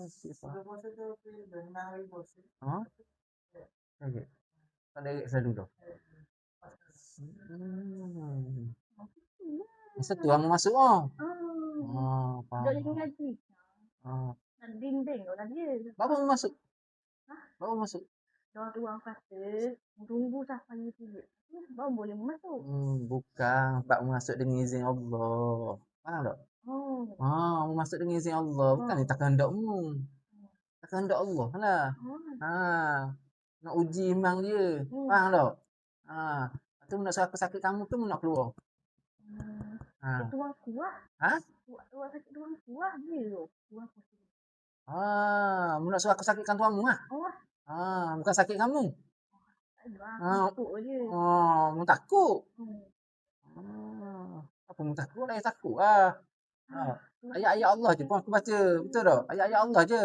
Okey, faham. Ha? Okey. Tak direct selalu tu? Hmm. Masa tu hang masuk ah. Faham. Duduk jadi haji. Ah. Bimbing orang dia. Baru masuk? Baru masuk? Orang kata, tunggu sampai dia baru boleh masuk. Bukan. Bab masuk dengan izin Allah. Faham tak? Masuk dengan izin Allah. Bukan tak kehendakmu. Tak kehendak Allah lah. Nak uji iman dia. Faham tak? Tu nak sakit kamu tu nak keluar. Tuang kuat. Ha? Tuang sakit tuang kuat dia tu. Tuang kuat. Nak suruh aku sakitkan tuamu ah? Bukan sakit kamu. Takut je. Mu takut. Apa mu takut? Lah takut ah. Ayat-ayat Allah je pun aku baca. Betul tak? Ayat-ayat Allah je.